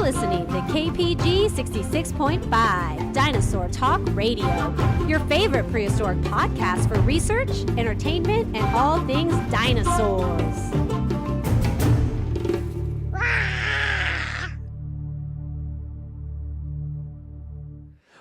listening to KPG 66.5, Dinosaur Talk Radio, your favorite prehistoric podcast for research, entertainment, and all things dinosaurs.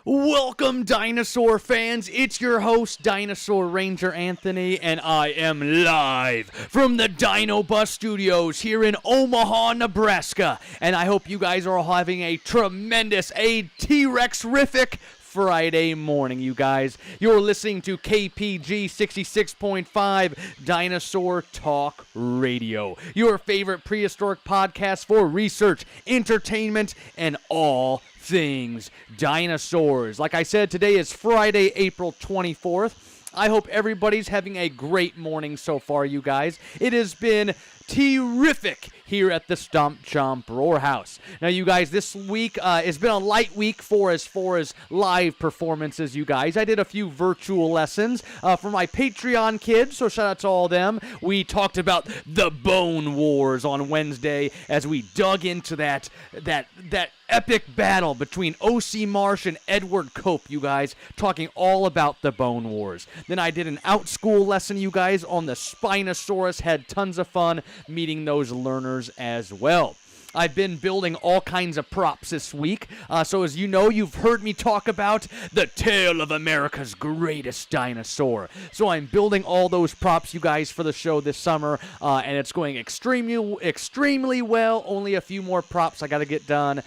Welcome, dinosaur fans. It's your host, Dinosaur Ranger Anthony, and I am live from the Dino Bus Studios here in Omaha, Nebraska. And I hope you guys are all having a tremendous, T-Rex-rific Friday morning, you guys. You're listening to KPG 66.5 Dinosaur Talk Radio, your favorite prehistoric podcast for research, entertainment, and all things dinosaurs. Like I said, today is Friday, April 24th. I hope everybody's having a great morning so far, you guys. It has been terrific here at the Stomp Chomp Roar House. Now, you guys, this week has been a light week for as far as live performances, you guys. I did a few virtual lessons for my Patreon kids, so shout out to all of them. We talked about the Bone Wars on Wednesday as we dug into that epic battle between O.C. Marsh and Edward Cope, you guys, talking all about the Bone Wars. Then I did an out-school lesson, you guys, on the Spinosaurus. Had tons of fun meeting those learners as well. I've been building all kinds of props this week, so as you know, you've heard me talk about the tale of America's greatest dinosaur. So I'm building all those props, you guys, for the show this summer, and it's going extremely well. Only a few more props I got to get done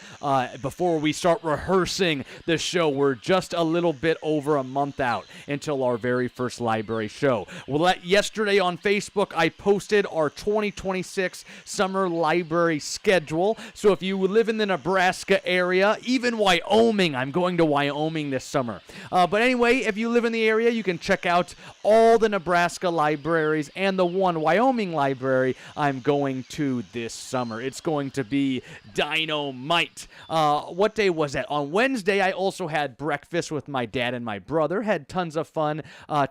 before we start rehearsing the show. We're just a little bit over a month out until our very first library show. Well, yesterday on Facebook, I posted our 2026 summer library schedule. So if you live in the Nebraska area, even Wyoming, I'm going to Wyoming this summer. But anyway, if you live in the area, you can check out all the Nebraska libraries and the one Wyoming library I'm going to this summer. It's going to be dynamite. What day was that? On Wednesday, I also had breakfast with my dad and my brother. Had tons of fun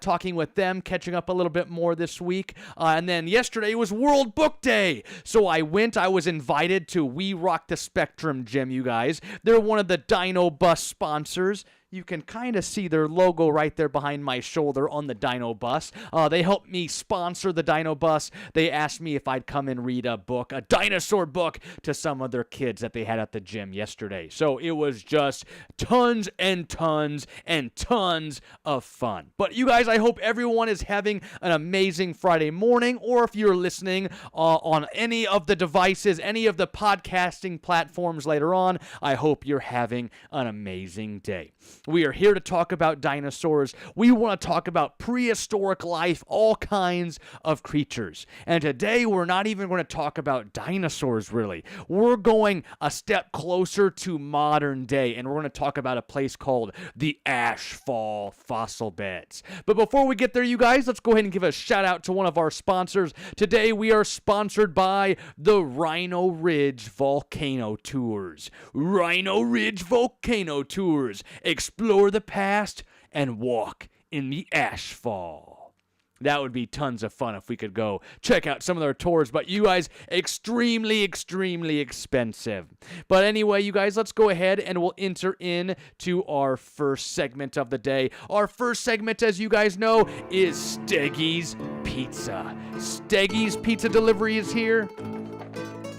talking with them, catching up a little bit more this week. And then yesterday was World Book Day. So I was invited to We Rock the Spectrum Gym, you guys. They're one of the Dino Bus sponsors. You can kind of see their logo right there behind my shoulder on the Dino Bus. They helped me sponsor the Dino Bus. They asked me if I'd come and read a book, a dinosaur book, to some of their kids that they had at the gym yesterday. So it was just tons and tons and tons of fun. But you guys, I hope everyone is having an amazing Friday morning, or if you're listening on any of the devices, any of the podcasting platforms later on, I hope you're having an amazing day. We are here to talk about dinosaurs. We want to talk about prehistoric life, all kinds of creatures. And today, we're not even going to talk about dinosaurs, really. We're going a step closer to modern day, and we're going to talk about a place called the Ashfall fossil beds. But before we get there, you guys, let's go ahead and give a shout out to one of our sponsors. Today, we are sponsored by the Rhino Ridge Volcano Tours. Rhino Ridge Volcano Tours. Explore the past and walk in the Ashfall. That would be tons of fun if we could go check out some of their tours, but you guys, extremely expensive. But anyway, you guys, let's go ahead and we'll enter into our first segment of the day. Our first segment, as you guys know, is Steggy's Pizza. Steggy's Pizza Delivery is here.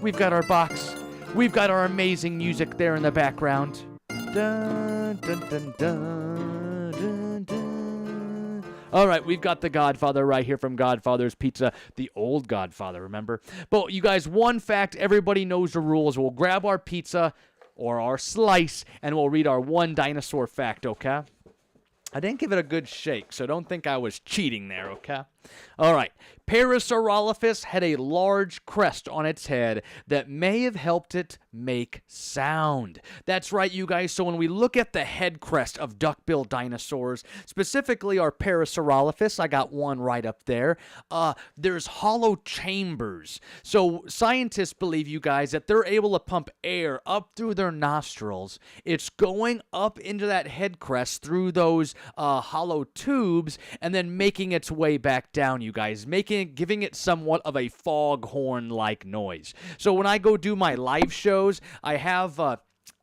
We've got our box. We've got our amazing music there in the background. Dun, dun, dun, dun, dun, dun. All right, we've got the Godfather right here from Godfather's Pizza, the old Godfather, remember? But you guys, one fact, everybody knows the rules. We'll grab our pizza or our slice, and we'll read our one dinosaur fact, okay? I didn't give it a good shake, so don't think I was cheating there, okay? All right. Parasaurolophus had a large crest on its head that may have helped it make sound. That's right, you guys. So when we look at the head crest of duck-billed dinosaurs, specifically our Parasaurolophus, I got one right up there, there's hollow chambers. So scientists believe, you guys, that they're able to pump air up through their nostrils. It's going up into that head crest through those hollow tubes and then making its way back down, you guys, making giving it somewhat of a foghorn-like noise. So when I go do my live shows, I have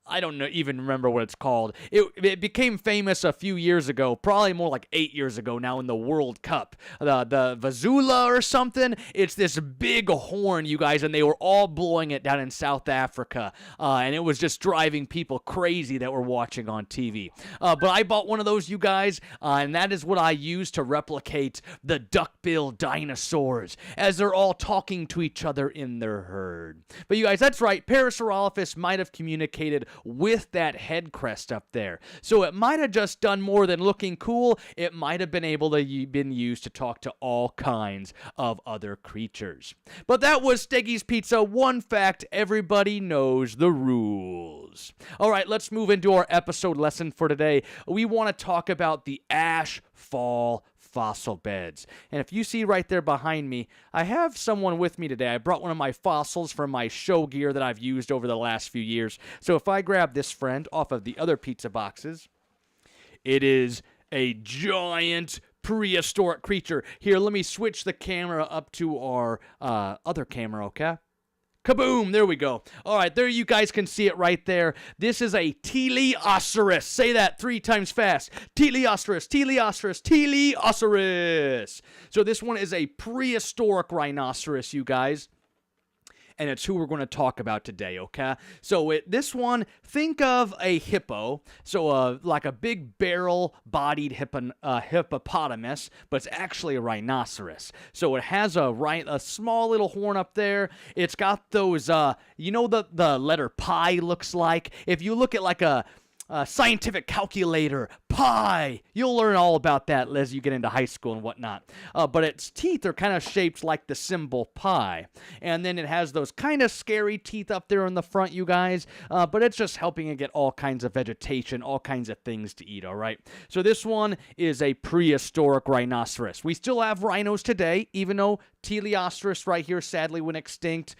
I don't know, even remember what it's called. It became famous a few years ago, probably more like 8 years ago now in the World Cup. The Vazula or something. It's this big horn, you guys, and they were all blowing it down in South Africa. And it was just driving people crazy that were watching on TV. But I bought one of those, you guys, and that is what I use to replicate the duckbill dinosaurs as they're all talking to each other in their herd. But you guys, that's right. Parasaurolophus might have communicated with that head crest up there. So it might have just done more than looking cool. It might have been able to been used to talk to all kinds of other creatures. But that was Steggy's Pizza. One fact, everybody knows the rules. All right, let's move into our episode lesson for today. We want to talk about the Ashfall fossil beds. And if you see right there behind me, I have someone with me today. I brought one of my fossils from my show gear that I've used over the last few years. So if I grab this friend off of the other pizza boxes, it is a giant prehistoric creature. Here, let me switch the camera up to our other camera, okay? Kaboom! There we go. All right, there you guys can see it right there. This is a teleosaurus. Say that 3 times fast. Teleosaurus, teleosaurus, teleosaurus. So this one is a prehistoric rhinoceros, you guys. And it's who we're going to talk about today, okay? So this one, think of a hippo, so like a big barrel-bodied hippopotamus, but it's actually a rhinoceros. So it has a small little horn up there. It's got those, you know the letter pi looks like? If you look at like a scientific calculator, pi. You'll learn all about that as you get into high school and whatnot. But its teeth are kind of shaped like the symbol pi. And then it has those kind of scary teeth up there in the front, you guys. But it's just helping it get all kinds of vegetation, all kinds of things to eat, all right? So this one is a prehistoric rhinoceros. We still have rhinos today, even though Teleosaurus right here sadly went extinct.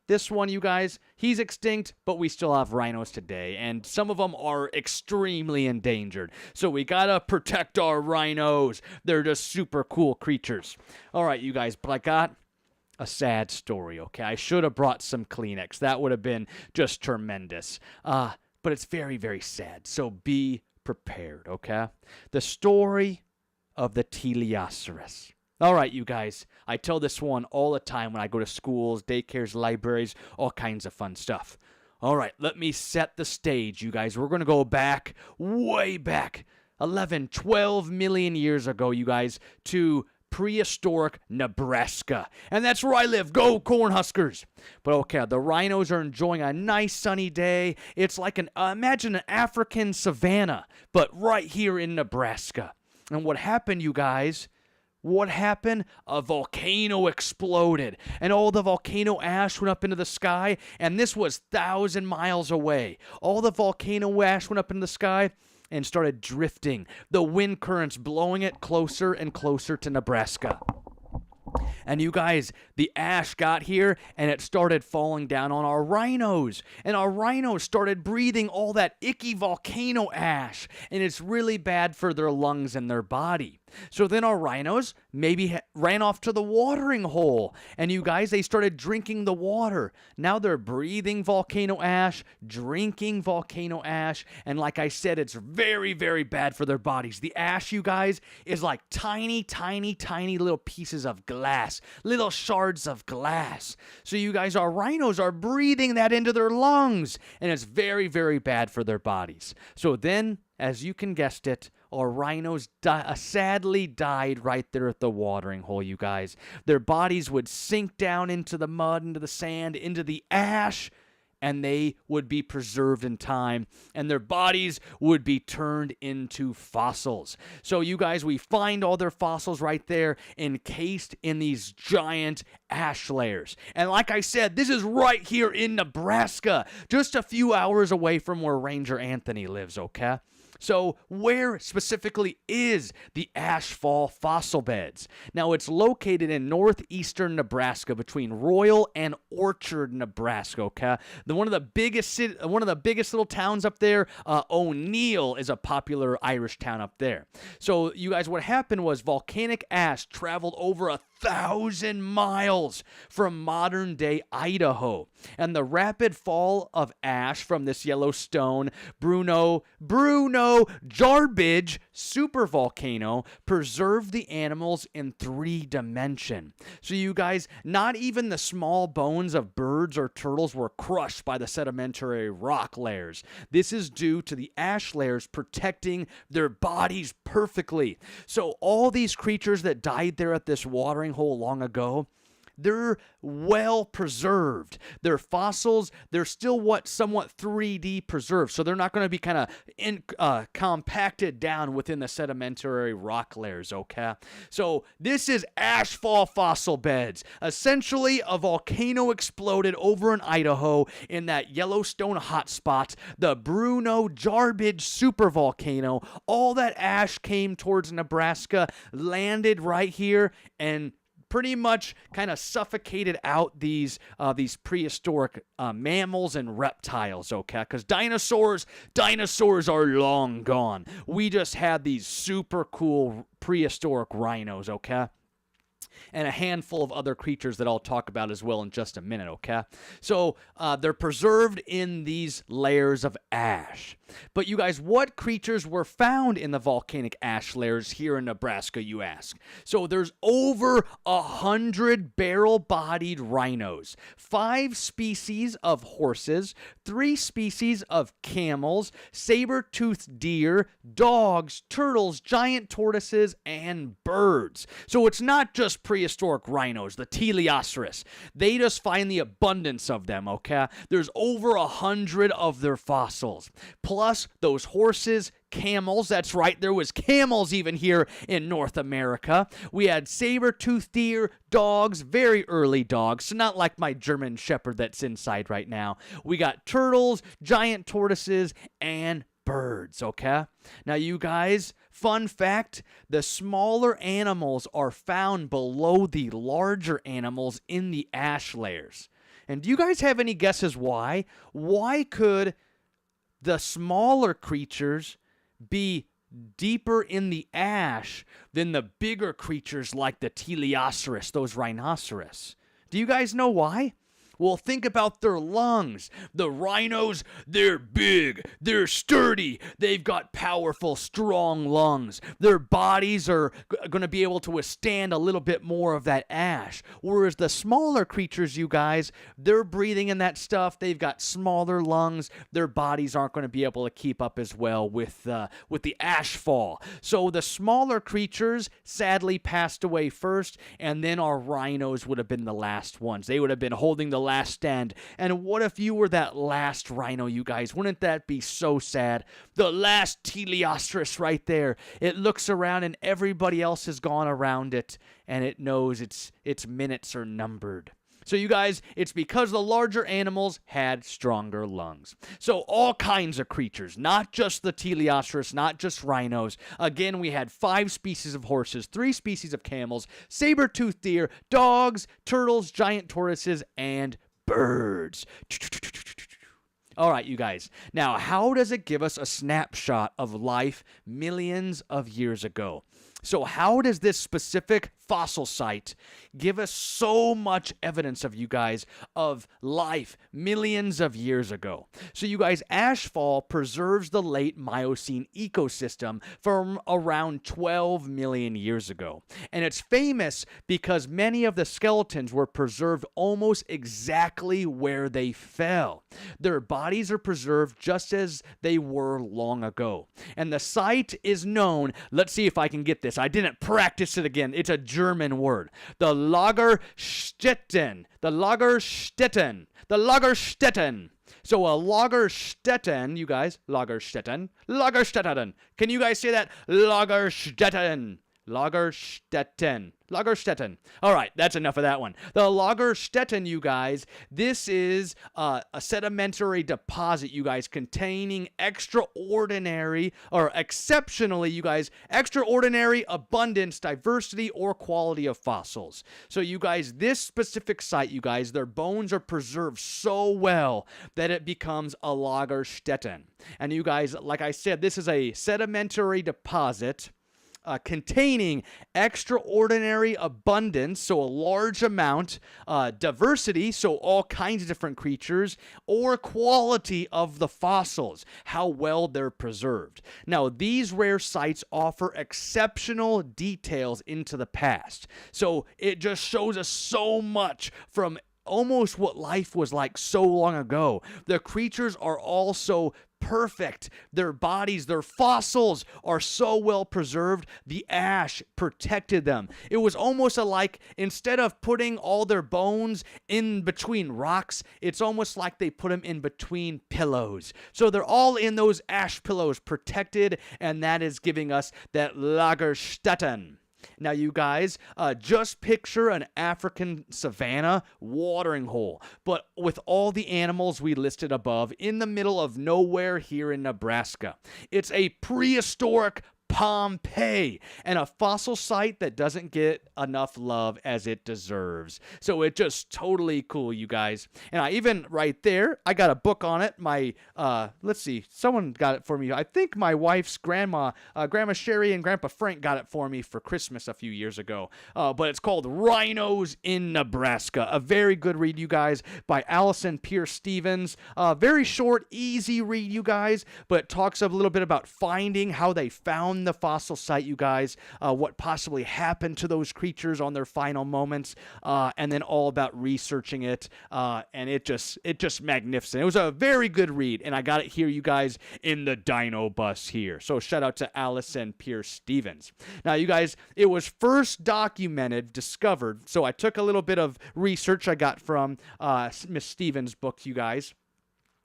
This one, you guys, he's extinct, but we still have rhinos today, and some of them are extremely endangered. So we gotta protect our rhinos. They're just super cool creatures. All right, you guys, but I got a sad story, okay? I should have brought some Kleenex. That would have been just tremendous. But it's very, very sad, so be prepared, okay? The story of the Teleosaurus. All right, you guys, I tell this one all the time when I go to schools, daycares, libraries, all kinds of fun stuff. All right, let me set the stage, you guys. We're going to go back, way back, 11, 12 million years ago, you guys, to prehistoric Nebraska. And that's where I live. Go Cornhuskers. But okay, the rhinos are enjoying a nice sunny day. It's like imagine an African savanna, but right here in Nebraska. And what happened, you guys? What happened? A volcano exploded, and all the volcano ash went up into the sky, and this was 1,000 miles away. All the volcano ash went up into the sky and started drifting, the wind currents blowing it closer and closer to Nebraska. And you guys, the ash got here, and it started falling down on our rhinos. And our rhinos started breathing all that icky volcano ash. And it's really bad for their lungs and their body. So then our rhinos maybe ran off to the watering hole. And you guys, they started drinking the water. Now they're breathing volcano ash, drinking volcano ash. And like I said, it's very, very bad for their bodies. The ash, you guys, is like tiny, tiny, tiny little pieces of glass. Little shards of glass. So you guys, our rhinos are breathing that into their lungs. And it's very, very bad for their bodies. So then, as you can guess it, our rhinos sadly died right there at the watering hole, you guys. Their bodies would sink down into the mud, into the sand, into the ash, and they would be preserved in time, and their bodies would be turned into fossils. So you guys, we find all their fossils right there encased in these giant ash layers. And like I said, this is right here in Nebraska, just a few hours away from where Ranger Anthony lives, okay? So where specifically is the Ashfall fossil beds? Now, it's located in northeastern Nebraska between Royal and Orchard, Nebraska, okay? One of the biggest little towns up there, O'Neill, is a popular Irish town up there. So you guys, what happened was volcanic ash traveled over 1,000 miles from modern-day Idaho, and the rapid fall of ash from this Yellowstone Bruno Jarbidge supervolcano preserved the animals in 3D. So you guys, not even the small bones of birds or turtles were crushed by the sedimentary rock layers. This is due to the ash layers protecting their bodies perfectly. So all these creatures that died there at this watering hole long ago, they're well preserved. Their fossils, they're still somewhat 3D preserved, so they're not going to be kind of compacted down within the sedimentary rock layers, okay? So this is Ashfall fossil beds. Essentially, a volcano exploded over in Idaho in that Yellowstone hotspot, the Bruno Jarbidge supervolcano. All that ash came towards Nebraska, landed right here, and pretty much kind of suffocated out these prehistoric mammals and reptiles, okay? Because dinosaurs are long gone. We just had these super cool prehistoric rhinos, okay? And a handful of other creatures that I'll talk about as well in just a minute, okay? So they're preserved in these layers of ash. But you guys, what creatures were found in the volcanic ash layers here in Nebraska, you ask? So there's over 100 barrel-bodied rhinos, 5 species of horses, 3 species of camels, saber-toothed deer, dogs, turtles, giant tortoises, and birds. So it's not just prehistoric rhinos, the teleosaurus. They just find the abundance of them, okay? There's over 100 of their fossils. Plus those horses, camels, that's right, there was camels even here in North America. We had saber-toothed deer, dogs, very early dogs, so not like my German Shepherd that's inside right now. We got turtles, giant tortoises, and birds, okay? Now, you guys, fun fact, the smaller animals are found below the larger animals in the ash layers. And do you guys have any guesses why? Why could the smaller creatures be deeper in the ash than the bigger creatures like the teleosaurus, those rhinoceros? Do you guys know why? Well, think about their lungs. The rhinos, they're big, they're sturdy, they've got powerful, strong lungs. Their bodies are going to be able to withstand a little bit more of that ash. Whereas the smaller creatures, you guys, they're breathing in that stuff. They've got smaller lungs. Their bodies aren't going to be able to keep up as well with the ashfall. So the smaller creatures sadly passed away first, and then our rhinos would have been the last ones. They would have been holding the last stand. And what if you were that last rhino, you guys? Wouldn't that be so sad? The last teleosaurus right there. It looks around and everybody else has gone around it, and it knows its minutes are numbered. So you guys, it's because the larger animals had stronger lungs. So all kinds of creatures, not just the teleosaurus, not just rhinos. Again, we had 5 species of horses, 3 species of camels, saber-toothed deer, dogs, turtles, giant tortoises, and birds. All right, you guys. Now, how does it give us a snapshot of life millions of years ago? So how does this specific fossil site give us so much evidence of, you guys, of life millions of years ago? So you guys, Ashfall preserves the late Miocene ecosystem from around 12 million years ago. And it's famous because many of the skeletons were preserved almost exactly where they fell. Their bodies are preserved just as they were long ago. And the site is known, let's see if I can get this. I didn't practice it again. It's a German word. The Lagerstätten. The Lagerstätten. The Lagerstätten. So a Lagerstätten, you guys, Lagerstätten. Lagerstätten. Can you guys say that? Lagerstätten. Lagerstätten. All right, that's enough of that one. The Lagerstätten, you guys, this is a sedimentary deposit, you guys, containing extraordinary, or exceptionally, you guys, extraordinary abundance, diversity, or quality of fossils. So, you guys, this specific site, you guys, their bones are preserved so well that it becomes a Lagerstätten. And you guys, like I said, this is a sedimentary deposit containing extraordinary abundance, so a large amount, diversity, so all kinds of different creatures, or quality of the fossils, how well they're preserved. Now, these rare sites offer exceptional details into the past, so it just shows us so much from almost what life was like so long ago. The creatures are also perfect. Their bodies, their fossils are so well preserved. The ash protected them. It was almost like instead of putting all their bones in between rocks, it's almost like they put them in between pillows. So they're all in those ash pillows protected, and that is giving us that Lagerstätten. Now, you guys, just picture an African savanna watering hole, but with all the animals we listed above in the middle of nowhere here in Nebraska. It's a prehistoric Pompeii, and a fossil site that doesn't get enough love as it deserves. So it's just totally cool, you guys. And I even, right there, I got a book on it. My, let's see, someone got it for me. I think my wife's grandma, Grandma Sherry and Grandpa Frank got it for me for Christmas a few years ago. But it's called Rhinos in Nebraska. A very good read, you guys, by Allison Pierce Stevens. Very short, easy read, you guys, but talks a little bit about finding how they found the fossil site, you guys, what possibly happened to those creatures on their final moments, and then all about researching it, and it just magnificent. It was a very good read, and I got it here, you guys, in the Dino Bus here. So shout out to Allison Pierce Stevens. Now, you guys, it was first discovered, so I took a little bit of research I got from Miss Stevens' book, you guys.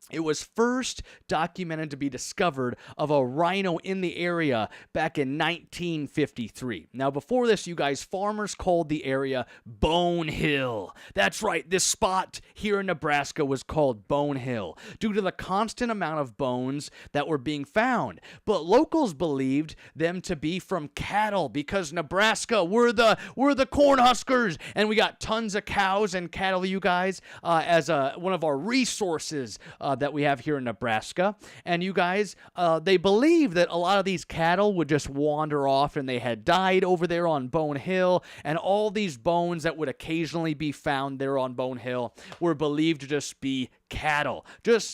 It was first documented to be discovered of a rhino in the area back in 1953. Now, before this, you guys, farmers called the area Bone Hill. That's right, this spot here in Nebraska was called Bone Hill due to the constant amount of bones that were being found. But locals believed them to be from cattle because Nebraska, we're the Cornhuskers, and we got tons of cows and cattle, you guys, as one of our resources that we have here in Nebraska. And you guys, they believe that a lot of these cattle would just wander off and they had died over there on Bone Hill, and all these bones that would occasionally be found there on Bone Hill were believed to just be cattle.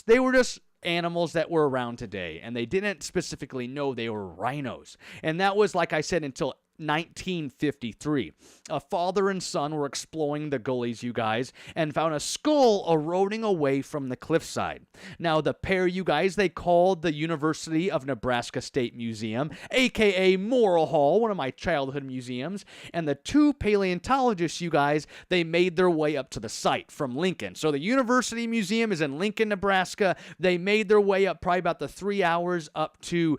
They were just animals that were around today, and they didn't specifically know they were rhinos. And that was, like I said, until 1953. A father and son were exploring the gullies, you guys, and found a skull eroding away from the cliffside. Now, the pair, you guys, they called the University of Nebraska State Museum, aka Morrill Hall, one of my childhood museums, and the two paleontologists, you guys, they made their way up to the site from Lincoln. So the University Museum is in Lincoln, Nebraska. They made their way up probably about the 3 hours up to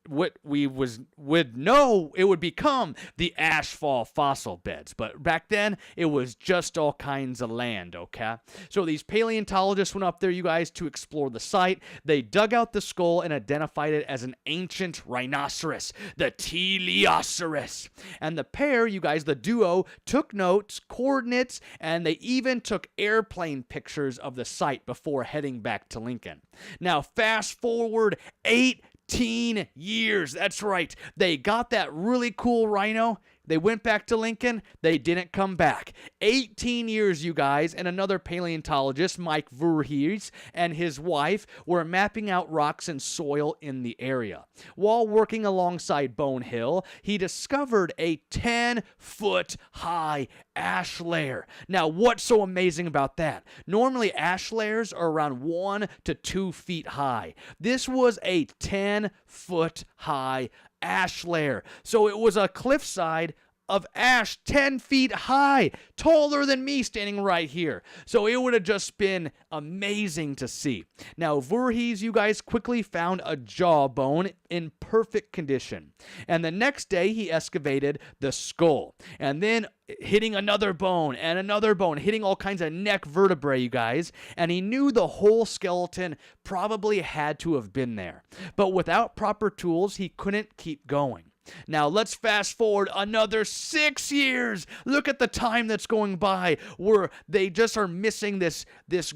what we would know it would become the Ashfall fossil beds. But back then, it was just all kinds of land, okay? So these paleontologists went up there, you guys, to explore the site. They dug out the skull and identified it as an ancient rhinoceros, the Teleoceros. And the pair, you guys, the duo, took notes, coordinates, and they even took airplane pictures of the site before heading back to Lincoln. Now, fast forward 18 years. That's right. They got that really cool rhino. They went back to Lincoln. They didn't come back. 18 years, you guys, and another paleontologist, Mike Voorhees, and his wife were mapping out rocks and soil in the area. While working alongside Bone Hill, he discovered a 10-foot high ash layer. Now, what's so amazing about that? Normally, ash layers are around 1 to 2 feet high. This was a 10-foot high ash layer. So it was a cliffside of ash 10 feet high, taller than me standing right here. So it would have just been amazing to see. Now, Voorhees, you guys, quickly found a jawbone in perfect condition. And the next day, he excavated the skull. And then hitting another bone and another bone, hitting all kinds of neck vertebrae, you guys. And he knew the whole skeleton probably had to have been there. But without proper tools, he couldn't keep going. Now, let's fast forward another 6 years. Look at the time that's going by where they just are missing this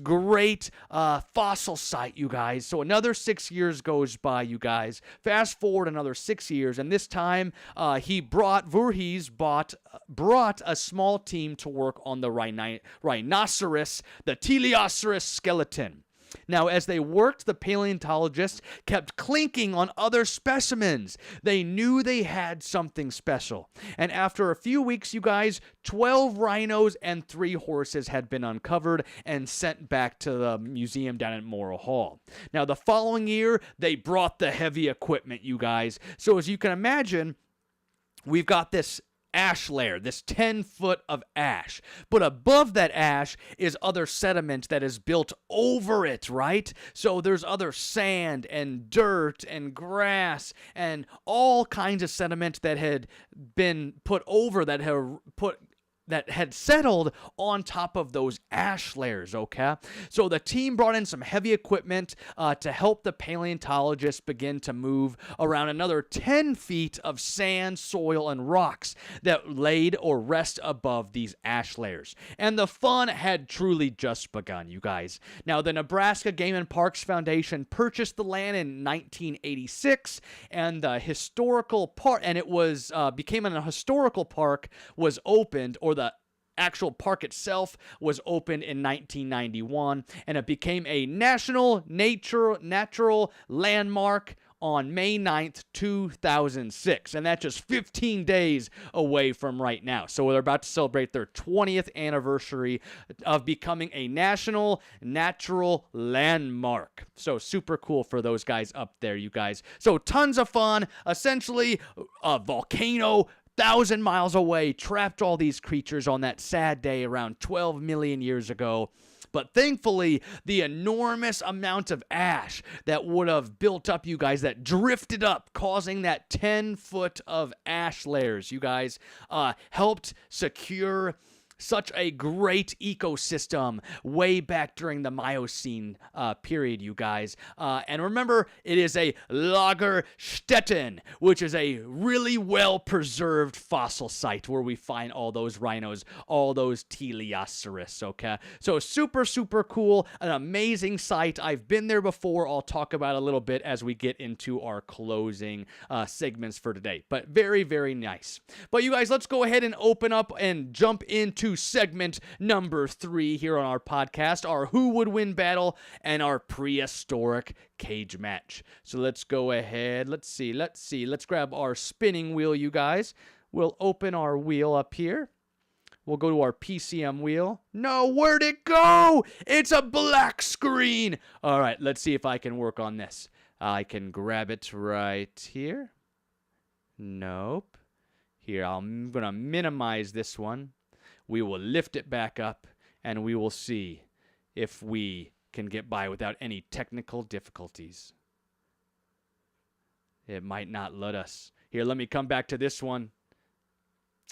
great fossil site, you guys. So another 6 years goes by, you guys. Fast forward another 6 years, and this time Voorhees brought a small team to work on the rhinoceros, the teleosaurus skeleton. Now, as they worked, the paleontologists kept clinking on other specimens. They knew they had something special. And after a few weeks, you guys, 12 rhinos and 3 horses had been uncovered and sent back to the museum down at Morrill Hall. Now, the following year, they brought the heavy equipment, you guys. So as you can imagine, we've got this ash layer, this 10 foot of ash. But above that ash is other sediment that is built over it, right? So there's other sand and dirt and grass and all kinds of sediment that had been put over, that had settled on top of those ash layers, okay? So the team brought in some heavy equipment to help the paleontologists begin to move around another 10 feet of sand, soil, and rocks that laid or rest above these ash layers. And the fun had truly just begun, you guys. Now, the Nebraska Game and Parks Foundation purchased the land in 1986, and the historical park, and it was became a historical park, was opened, or the actual park itself was opened in 1991, and it became a national natural landmark on May 9th, 2006. And that's just 15 days away from right now. So they're about to celebrate their 20th anniversary of becoming a national natural landmark. So super cool for those guys up there, you guys. So tons of fun. Essentially, a volcano 1,000 miles away trapped all these creatures on that sad day around 12 million years ago. But thankfully, the enormous amount of ash that would have built up, you guys, that drifted up, causing that 10 foot of ash layers, you guys, helped secure such a great ecosystem way back during the Miocene period, you guys. And remember, it is a Lagerstätten, which is a really well-preserved fossil site where we find all those rhinos, all those teleosaurus, okay? So super, super cool, an amazing site. I've been there before. I'll talk about it a little bit as we get into our closing segments for today. But very, very nice. But you guys, let's go ahead and open up and jump into segment number 3 here on our podcast, our Who Would Win battle and our prehistoric cage match. So let's go ahead. Let's see. Let's grab our spinning wheel, you guys. We'll open our wheel up here. We'll go to our PCM wheel. No, where'd it go? It's a black screen. All right, let's see if I can work on this. I can grab it right here. Nope. Here, I'm going to minimize this one. We will lift it back up, and we will see if we can get by without any technical difficulties. It might not let us. Here, let me come back to this one.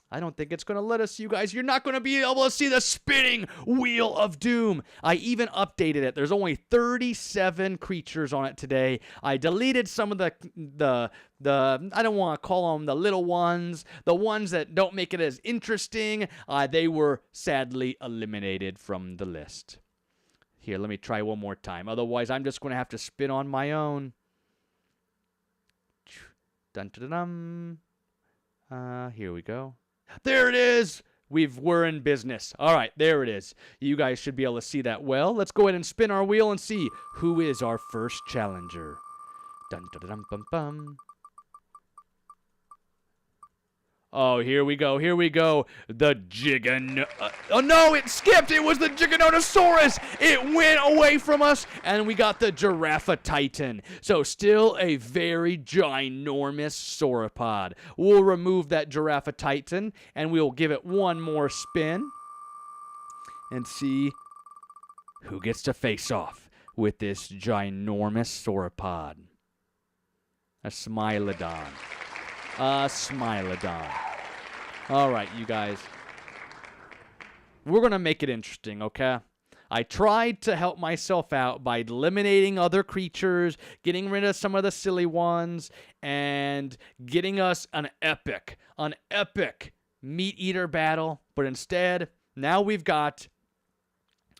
I don't think it's going to let us, you guys. You're not going to be able to see the spinning wheel of doom. I even updated it. There's only 37 creatures on it today. I deleted some of the I don't want to call them the little ones, the ones that don't make it as interesting. They were sadly eliminated from the list. Here, let me try one more time. Otherwise, I'm just going to have to spin on my own. Dun dun dun. Here we go. There it is. We're in business. All right, there it is. You guys should be able to see that well. Let's go ahead and spin our wheel and see who is our first challenger. Dun dun dun bum bum. Oh, here we go. The oh, no, it skipped. It was the Giganotosaurus. It went away from us, and we got the Giraffatitan. So still a very ginormous sauropod. We'll remove that Giraffatitan, and we'll give it one more spin and see who gets to face off with this ginormous sauropod. A Smilodon. All right, you guys. We're going to make it interesting, okay? I tried to help myself out by eliminating other creatures, getting rid of some of the silly ones, and getting us an epic meat-eater battle. But instead, now we've got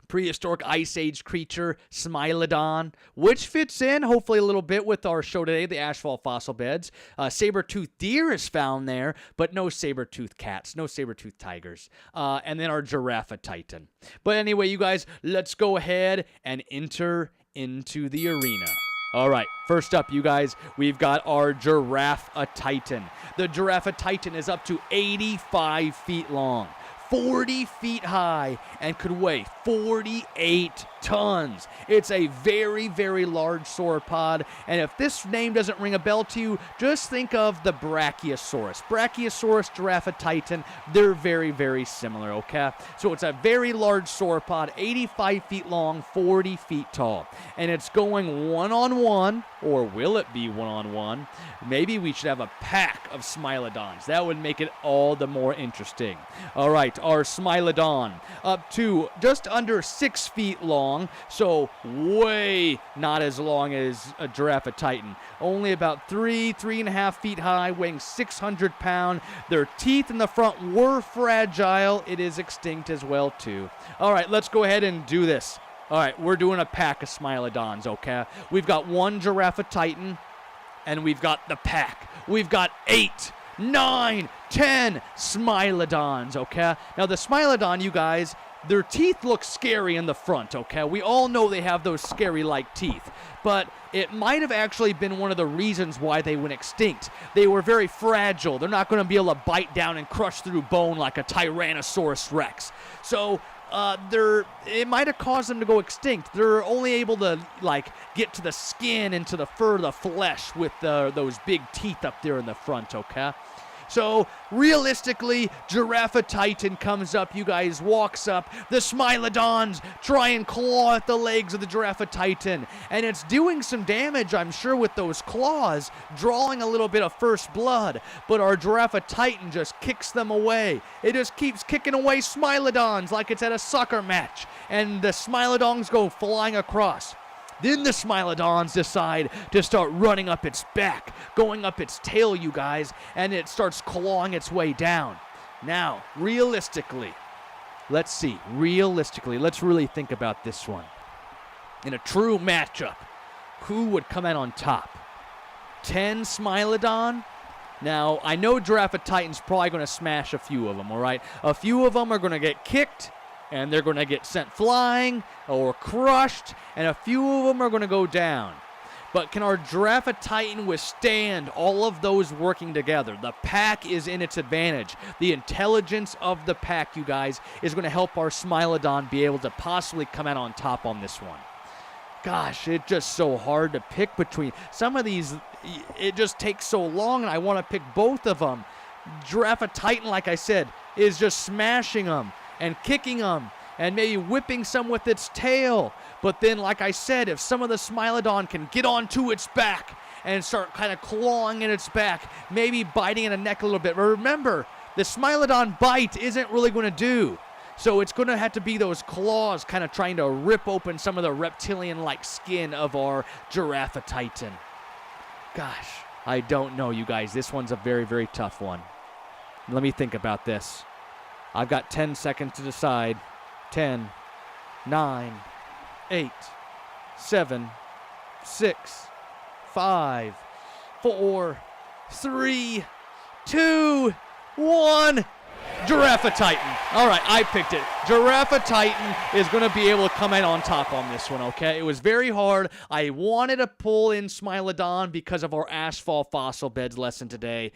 prehistoric ice age creature Smilodon, which fits in hopefully a little bit with our show today, the Ashfall fossil beds. Saber-toothed deer is found there, but no saber-toothed cats, no saber-toothed tigers. And then our Giraffatitan. But anyway, you guys, let's go ahead and enter into the arena. All right, first up, you guys, we've got our Giraffatitan. The Giraffatitan is up to 85 feet long, 40 feet high, and could weigh 48 tons. It's a very, very large sauropod, and if this name doesn't ring a bell to you, just think of the Brachiosaurus. Brachiosaurus, Giraffatitan, they're very, very similar, okay? So it's a very large sauropod, 85 feet long, 40 feet tall, and it's going one-on-one, or will it be one-on-one? Maybe we should have a pack of Smilodons. That would make it all the more interesting. All right, our Smilodon, up to just under 6 feet long, so way not as long as a Giraffatitan. Only about 3.5 feet high, weighing 600 pounds. Their teeth in the front were fragile. It is extinct as well, too. All right, let's go ahead and do this. All right, we're doing a pack of Smilodons, okay? We've got one Giraffatitan, and we've got the pack. We've got 8, 9, 10 Smilodons, okay? Now, the Smilodon, you guys, their teeth look scary in the front, okay? We all know they have those scary-like teeth, but it might have actually been one of the reasons why they went extinct. They were very fragile. They're not going to be able to bite down and crush through bone like a Tyrannosaurus Rex. So it might have caused them to go extinct. They're only able to, like, get to the skin and to the fur, the flesh with those big teeth up there in the front, okay? So, realistically, Giraffatitan comes up, you guys, walks up. The Smilodons try and claw at the legs of the Giraffatitan, and it's doing some damage, I'm sure, with those claws, drawing a little bit of first blood, but our Giraffatitan just kicks them away. It just keeps kicking away Smilodons like it's at a soccer match, and the Smilodons go flying across. Then the Smilodons decide to start running up its back, going up its tail, you guys, and it starts clawing its way down. Now, realistically, let's really think about this one. In a true matchup, who would come out on top? 10 Smilodon? Now, I know Giraffatitan's probably going to smash a few of them, all right? A few of them are going to get kicked, and they're going to get sent flying or crushed, and a few of them are going to go down. But can our Giraffatitan withstand all of those working together? The pack is in its advantage. The intelligence of the pack, you guys, is going to help our Smilodon be able to possibly come out on top on this one. Gosh, it's just so hard to pick between. Some of these, it just takes so long, and I want to pick both of them. Giraffatitan, like I said, is just smashing them and kicking them and maybe whipping some with its tail. But then, like I said, if some of the Smilodon can get onto its back and start kind of clawing at its back, maybe biting in the neck a little bit. But remember, the Smilodon bite isn't really going to do. So it's going to have to be those claws kind of trying to rip open some of the reptilian-like skin of our Giraffatitan. Gosh, I don't know, you guys. This one's a very, very tough one. Let me think about this. I've got 10 seconds to decide. 10, 9, 8, 7, 6, 5, 4, 3, 2, 1. Giraffatitan. All right, I picked it. Giraffatitan is going to be able to come in on top on this one, okay? It was very hard. I wanted to pull in Smilodon because of our Ashfall fossil beds lesson today.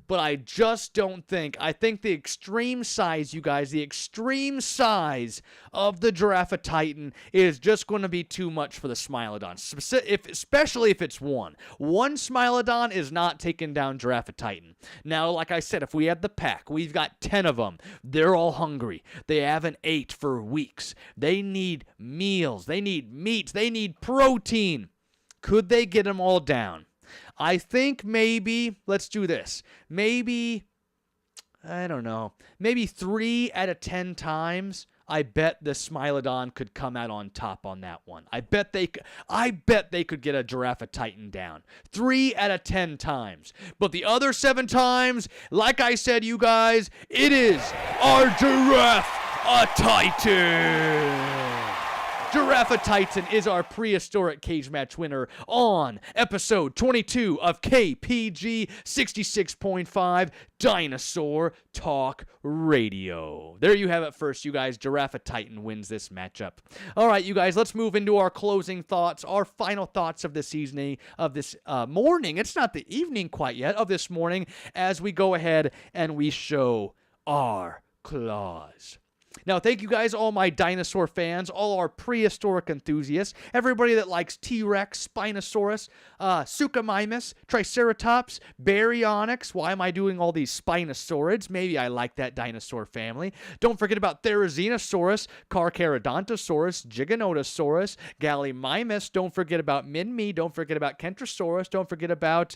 But I just don't think. I think the extreme size, you guys, the extreme size of the Giraffatitan is just going to be too much for the Smilodon, especially if it's one. One Smilodon is not taking down Giraffatitan. Now, like I said, if we had the pack, we've got 10 of them. They're all hungry. They haven't ate for weeks. They need meals. They need meat. They need protein. Could they get them all down? I think maybe, let's do this, maybe, I don't know, maybe 3 out of 10 times, I bet the Smilodon could come out on top on that one. I bet they could get a Giraffatitan down. 3 out of 10 times. But the other 7 times, like I said, you guys, it is our Giraffatitan. Giraffatitan is our prehistoric cage match winner on episode 22 of KPG 66.5 Dinosaur Talk Radio. There you have it first, you guys. Giraffatitan wins this matchup. All right, you guys, let's move into our closing thoughts, our final thoughts of this evening, of this morning. It's not the evening quite yet, of this morning, as we go ahead and we show our claws. Now, thank you guys, all my dinosaur fans, all our prehistoric enthusiasts, everybody that likes T-Rex, Spinosaurus, Suchomimus, Triceratops, Baryonyx. Why am I doing all these Spinosaurids? Maybe I like that dinosaur family. Don't forget about Therizinosaurus, Carcharodontosaurus, Giganotosaurus, Gallimimus. Don't forget about Minmi. Don't forget about Kentrosaurus. Don't forget about,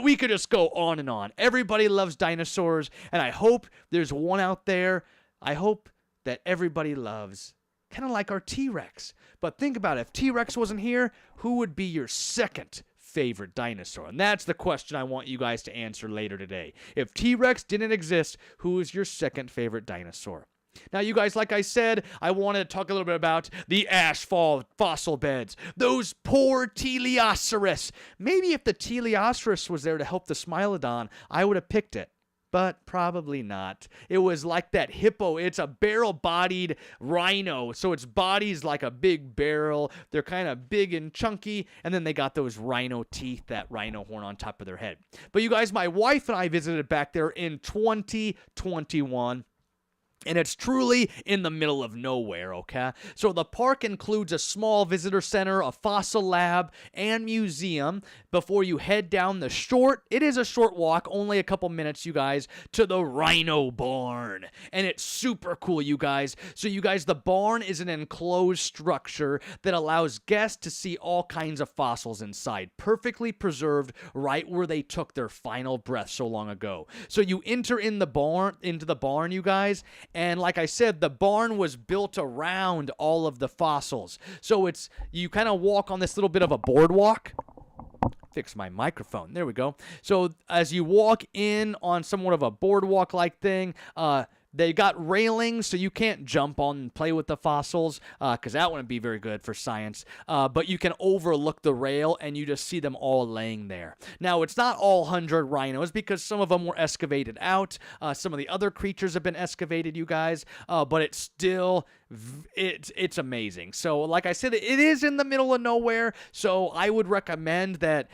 we could just go on and on. Everybody loves dinosaurs, and I hope there's one out there I hope that everybody loves, kind of like our T-Rex. But think about it. If T-Rex wasn't here, who would be your second favorite dinosaur? And that's the question I want you guys to answer later today. If T-Rex didn't exist, who is your second favorite dinosaur? Now, you guys, like I said, I wanted to talk a little bit about the Ashfall fossil beds. Those poor Teleosaurus. Maybe if the Teleosaurus was there to help the Smilodon, I would have picked it. But probably not. It was like that hippo. It's a barrel-bodied rhino, so its body's like a big barrel. They're kind of big and chunky, and then they got those rhino teeth, that rhino horn on top of their head. But you guys, my wife and I visited back there in 2021. And it's truly in the middle of nowhere, okay? So the park includes a small visitor center, a fossil lab, and museum before you head down the it is a short walk, only a couple minutes, you guys, to the Rhino Barn. And it's super cool, you guys. So you guys, the barn is an enclosed structure that allows guests to see all kinds of fossils inside, perfectly preserved right where they took their final breath so long ago. So you enter into the barn, you guys, and like I said, the barn was built around all of the fossils. So you kind of walk on this little bit of a boardwalk. Fix my microphone. There we go. So as you walk in on somewhat of a boardwalk-like thing, they got railings, so you can't jump on and play with the fossils, because that wouldn't be very good for science. But you can overlook the rail, and you just see them all laying there. Now, it's not all 100 rhinos, because some of them were excavated out. Some of the other creatures have been excavated, you guys. But it's still, it's amazing. So, like I said, it is in the middle of nowhere, so I would recommend that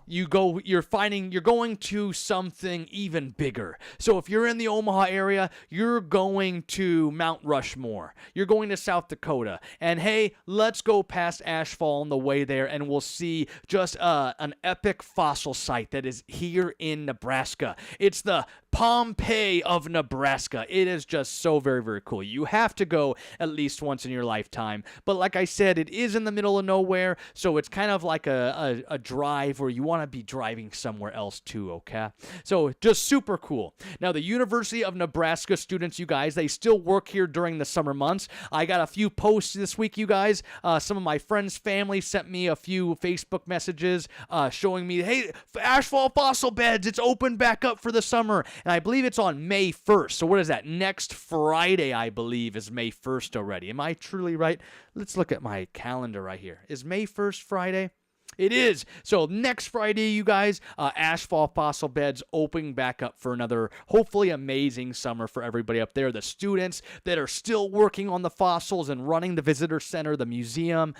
you're going to something even bigger. So if you're in the Omaha area, you're going to Mount Rushmore. You're going to South Dakota. And hey, let's go past Ashfall on the way there, and we'll see just an epic fossil site that is here in Nebraska. It's the Pompeii of Nebraska. It is just so very, very cool. You have to go at least once in your lifetime. But like I said, it is in the middle of nowhere, so it's kind of like a drive where you want to be driving somewhere else too, okay? So just super cool. Now, the University of Nebraska students, you guys, they still work here during the summer months. I got a few posts this week, you guys. Some of my friends' family sent me a few Facebook messages showing me, hey, Ashfall fossil beds, it's open back up for the summer. And I believe it's on May 1st. So what is that? Next Friday, I believe, is May 1st already. Am I truly right? Let's look at my calendar right here. Is May 1st Friday? It is. So next Friday, you guys, Ashfall fossil beds opening back up for another, hopefully, amazing summer for everybody up there. The students that are still working on the fossils and running the visitor center, the museum,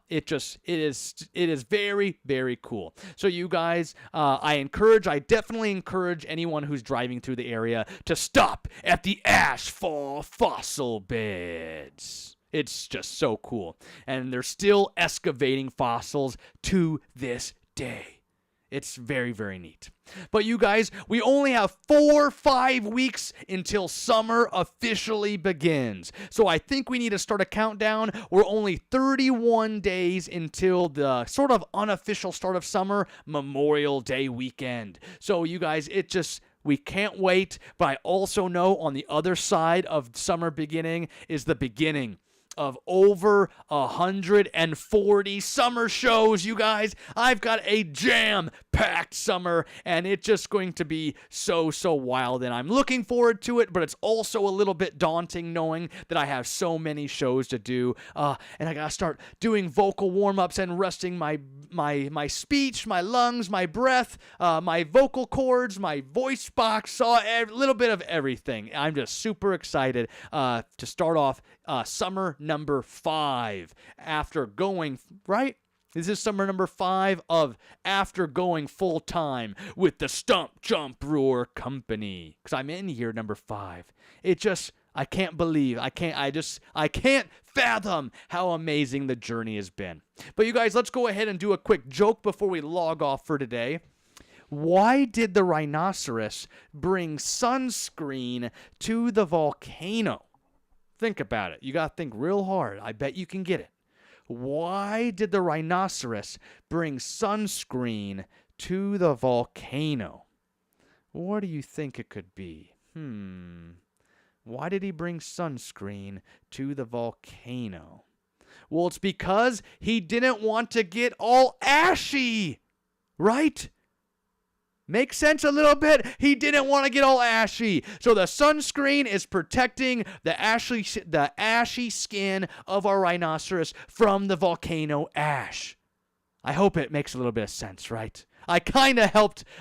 it is very, very cool. So you guys, I definitely encourage anyone who's driving through the area to stop at the Ashfall fossil beds. It's just so cool. And they're still excavating fossils to this day. It's very, very neat. But you guys, we only have 5 weeks until summer officially begins. So I think we need to start a countdown. We're only 31 days until the sort of unofficial start of summer, Memorial Day weekend. So you guys, we can't wait. But I also know on the other side of summer beginning is the beginning of over 140 summer shows, you guys. I've got a jam-packed summer, and it's just going to be so wild, and I'm looking forward to it, but it's also a little bit daunting knowing that I have so many shows to do, and I gotta start doing vocal warm-ups and resting my speech, my lungs, my breath, my vocal cords, my voice box, a little bit of everything. I'm just super excited to start off summer number 5 after going, right? This is summer number 5 of after going full time with the Stump Jump Roar Company. Because I'm in year number 5. I can't believe, I can't fathom how amazing the journey has been. But you guys, let's go ahead and do a quick joke before we log off for today. Why did the rhinoceros bring sunscreen to the volcano? Think about it. You got to think real hard. I bet you can get it. Why did the rhinoceros bring sunscreen to the volcano? What do you think it could be? Why did he bring sunscreen to the volcano? Well, it's because he didn't want to get all ashy, right? Makes sense a little bit? He didn't want to get all ashy. So the sunscreen is protecting the ashy skin of our rhinoceros from the volcano ash. I hope it makes a little bit of sense, right? I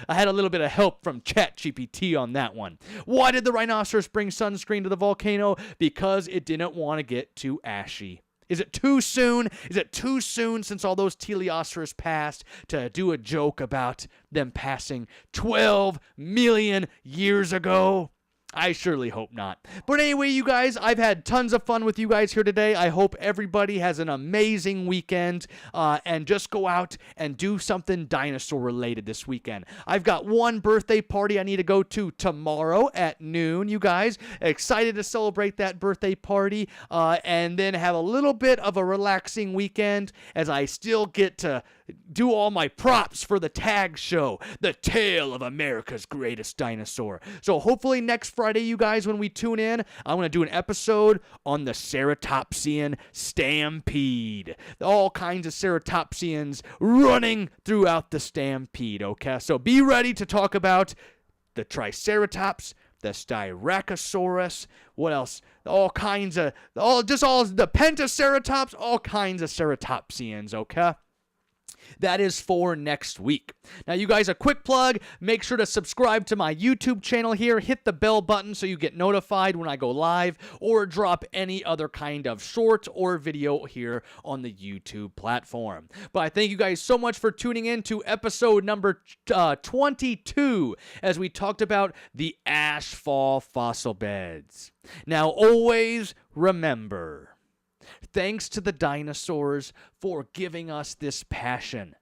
had a little bit of help from ChatGPT on that one. Why did the rhinoceros bring sunscreen to the volcano? Because it didn't want to get too ashy. Is it too soon? Is it too soon since all those teleosaurs passed to do a joke about them passing 12 million years ago? I surely hope not. But anyway, you guys, I've had tons of fun with you guys here today. I hope everybody has an amazing weekend and just go out and do something dinosaur related this weekend. I've got one birthday party I need to go to tomorrow at noon, you guys. Excited to celebrate that birthday party and then have a little bit of a relaxing weekend as I still get to do all my props for the tag show, The Tale of America's Greatest Dinosaur. So hopefully next Friday, you guys, when we tune in, I'm going to do an episode on the ceratopsian stampede. All kinds of ceratopsians running throughout the stampede, okay? So be ready to talk about the Triceratops, the Styracosaurus, what else? All the Pentaceratops, all kinds of ceratopsians, okay? That is for next week. Now, you guys, a quick plug. Make sure to subscribe to my YouTube channel here. Hit the bell button so you get notified when I go live or drop any other kind of short or video here on the YouTube platform. But I thank you guys so much for tuning in to episode number 22 as we talked about the Ashfall fossil beds. Now, always remember, thanks to the dinosaurs for giving us this passion.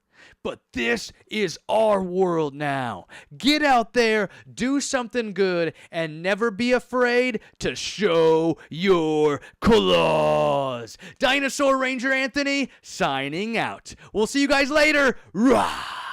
But this is our world now. Get out there, do something good, and never be afraid to show your claws. Dinosaur Ranger Anthony signing out. We'll see you guys later. Rah!